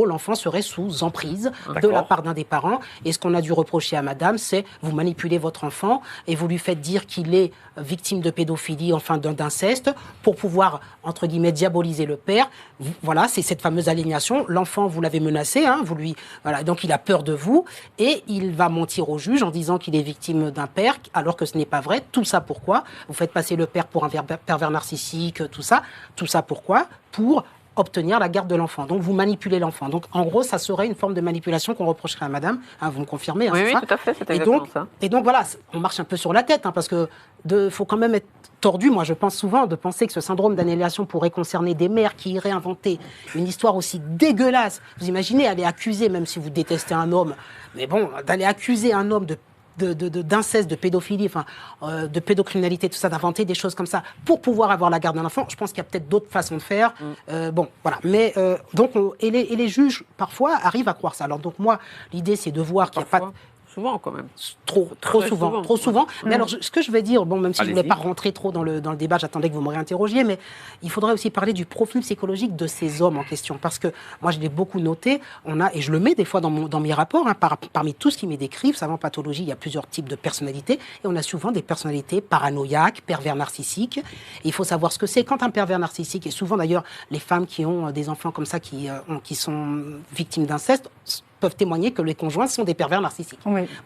l'enfant serait sous emprise de la part d'un des parents. Et ce qu'on a dû reprocher à madame, c'est vous manipulez votre enfant et vous lui faites dire qu'il est victime de pédophilie, enfin d'inceste, pour pouvoir, entre guillemets, diaboliser le père. Voilà, c'est cette fameuse aliénation. L'enfant, vous l'avez menacé, voilà, donc il a peur de vous et il va mentir au juge en disant qu'il est victime d'un père, alors que ce n'est pas vrai. Tout ça pourquoi? Vous faites passer le père pour un pervers narcissique, tout ça. Tout ça pourquoi? Pour obtenir la garde de l'enfant. Donc, vous manipulez l'enfant. Donc, en gros, ça serait une forme de manipulation qu'on reprocherait à madame. Vous me confirmez, oui, c'est ça? Tout à fait, c'est exactement ça. Et donc, voilà, on marche un peu sur la tête, parce que faut quand même être tordu. Moi, je pense souvent de penser que ce syndrome d'annihilation pourrait concerner des mères qui iraient inventer une histoire aussi dégueulasse. Vous imaginez aller accuser, même si vous détestez un homme, mais bon, d'aller accuser un homme d'inceste, de pédophilie, de pédocriminalité, tout ça, d'inventer des choses comme ça pour pouvoir avoir la garde d'un enfant. Je pense qu'il y a peut-être d'autres façons de faire. Voilà. Mais les juges parfois arrivent à croire ça. Alors donc moi, l'idée c'est de voir qu'il n'y a pas souvent quand même. Trop souvent. Mais alors, ce que je vais dire, même si je ne voulais pas rentrer trop dans le débat, j'attendais que vous me réinterrogiez, mais il faudrait aussi parler du profil psychologique de ces hommes en question. Parce que moi, je l'ai beaucoup noté, et je le mets des fois dans mes rapports, parmi tout ce qui m'est décrit, savant pathologie, il y a plusieurs types de personnalités, et on a souvent des personnalités paranoïaques, pervers narcissiques. Et il faut savoir ce que c'est. Quand un pervers narcissique, et souvent d'ailleurs, les femmes qui ont des enfants comme ça, qui sont victimes d'inceste, peuvent témoigner que les conjoints sont des pervers narcissiques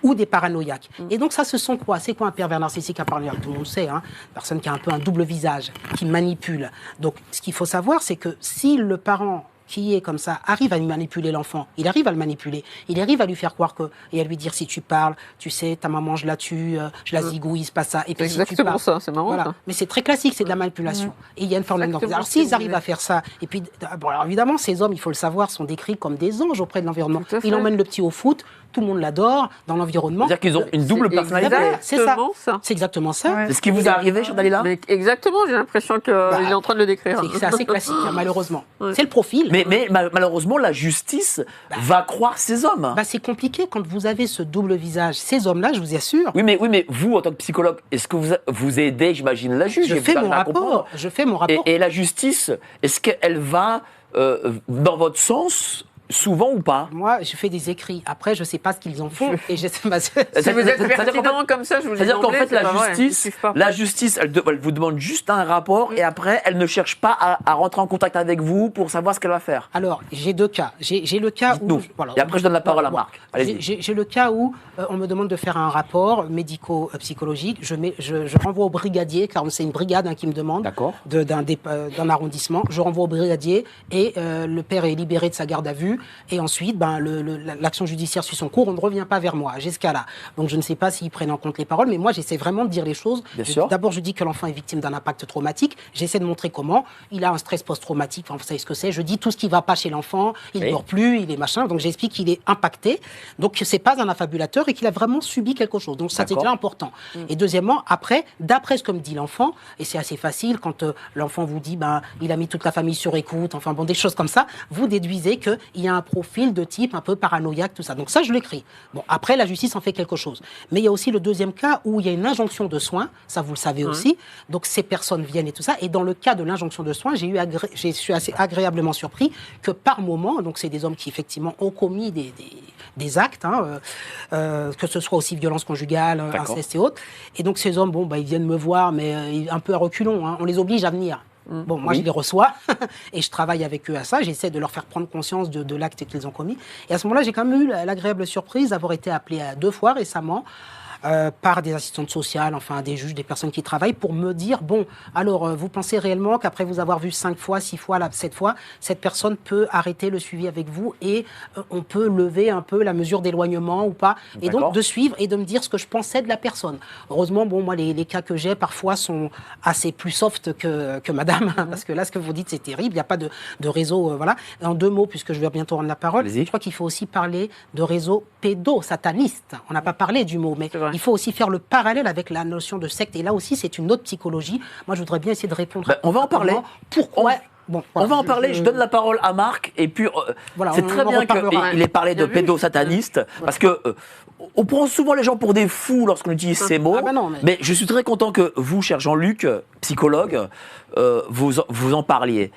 ou des paranoïaques. Et donc ça, ce sont quoi? C'est quoi un pervers narcissique, un paranoïaque? Tout le monde sait, une personne qui a un peu un double visage, qui manipule. Donc ce qu'il faut savoir, c'est que si le parent qui est comme ça arrive à manipuler l'enfant, il arrive à le manipuler, il arrive à lui faire croire et à lui dire si tu parles, tu sais, ta maman je la tue, je la zigouille, il se passe ça. Et puis, c'est exactement ça, c'est marrant. Voilà. Ça. Mais c'est très classique, c'est de la manipulation. Et il y a une forme d'environnement. Alors s'ils arrivent à faire ça, et puis, alors évidemment, ces hommes, il faut le savoir, sont décrits comme des anges auprès de l'environnement. Ils emmènent le petit au foot, tout le monde l'adore dans l'environnement. C'est-à-dire qu'ils ont une double personnalité. C'est ça. C'est exactement ça. C'est ce qui vous est arrivé, cher Dalila? Exactement, j'ai l'impression qu'il est en train de le décrire. C'est assez classique, malheureusement. C'est le profil. Mais malheureusement, la justice va croire ces hommes. C'est compliqué quand vous avez ce double visage. Ces hommes-là, je vous assure. Oui, mais vous, en tant que psychologue, est-ce que vous aidez, j'imagine, la juge? Je fais mon rapport. Et la justice, est-ce qu'elle va dans votre sens souvent ou pas? Moi, je fais des écrits. Après, je ne sais pas ce qu'ils en font. Et si vous êtes pertinent comme ça, je vous le dis. C'est-à-dire qu'en fait, la justice, elle vous demande juste un rapport et après, elle ne cherche pas à rentrer en contact avec vous pour savoir ce qu'elle va faire. Alors, j'ai deux cas. J'ai le cas où... Et après, je donne la parole à Marc. J'ai le cas où on me demande de faire un rapport médico-psychologique. Je renvoie au brigadier, car c'est une brigade qui me demande d'un arrondissement. Je renvoie au brigadier et le père est libéré de sa garde à vue. Et ensuite, l'action judiciaire suit son cours, on ne revient pas vers moi, jusqu'à là. Donc je ne sais pas s'ils prennent en compte les paroles, mais moi j'essaie vraiment de dire les choses. D'abord, je dis que l'enfant est victime d'un impact traumatique, j'essaie de montrer comment. Il a un stress post-traumatique, vous savez ce que c'est. Je dis tout ce qui ne va pas chez l'enfant, il ne dort plus, il est machin, donc j'explique qu'il est impacté, donc ce n'est pas un affabulateur et qu'il a vraiment subi quelque chose. Donc ça, c'est déjà important. Et deuxièmement, après, d'après ce que me dit l'enfant, et c'est assez facile, quand l'enfant vous dit, il a mis toute la famille sur écoute, des choses comme ça, vous déduisez qu'il y a un profil de type un peu paranoïaque, tout ça. Donc ça, je l'écris. Bon, après, la justice en fait quelque chose. Mais il y a aussi le deuxième cas où il y a une injonction de soins, ça vous le savez aussi. Donc ces personnes viennent et tout ça. Et dans le cas de l'injonction de soins, je suis assez agréablement surpris que par moment, donc c'est des hommes qui effectivement ont commis des actes, que ce soit aussi violence conjugale, inceste et autres. Et donc ces hommes, ils viennent me voir, mais un peu à reculons. On les oblige à venir. Moi, je les reçois et je travaille avec eux à ça. J'essaie de leur faire prendre conscience de l'acte qu'ils ont commis. Et à ce moment-là, j'ai quand même eu l'agréable surprise d'avoir été appelé 2 fois récemment par des assistantes sociales, des juges, des personnes qui travaillent, pour me dire, alors, vous pensez réellement qu'après vous avoir vu 5 fois, 6 fois, 7 fois, cette personne peut arrêter le suivi avec vous et on peut lever un peu la mesure d'éloignement ou pas. Et donc, de suivre et de me dire ce que je pensais de la personne. Heureusement, moi, les cas que j'ai, parfois, sont assez plus soft que madame, parce que là, ce que vous dites, c'est terrible. Il n'y a pas de réseau, voilà. En 2 mots, puisque je vais bientôt rendre la parole, je crois qu'il faut aussi parler de réseau pédosataniste. On n'a pas parlé du mot, mais il faut aussi faire le parallèle avec la notion de secte. Et là aussi, c'est une autre psychologie. Moi, je voudrais bien essayer de répondre. On va en parler. Pourquoi on va en parler. Je donne la parole à Marc. Et puis, c'est très bien qu'il ait parlé de pédosataniste. Parce que on prend souvent les gens pour des fous lorsqu'on utilise ces mots. Mais je suis très content que vous, cher Jean-Luc, psychologue, vous en parliez.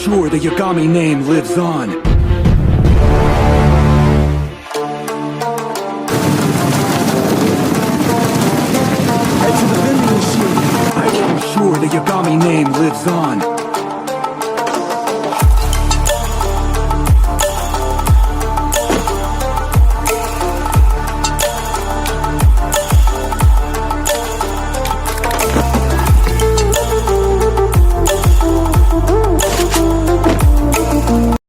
sure the Yagami name lives on. Head to the vending machine. I can be sure the Yagami name lives on.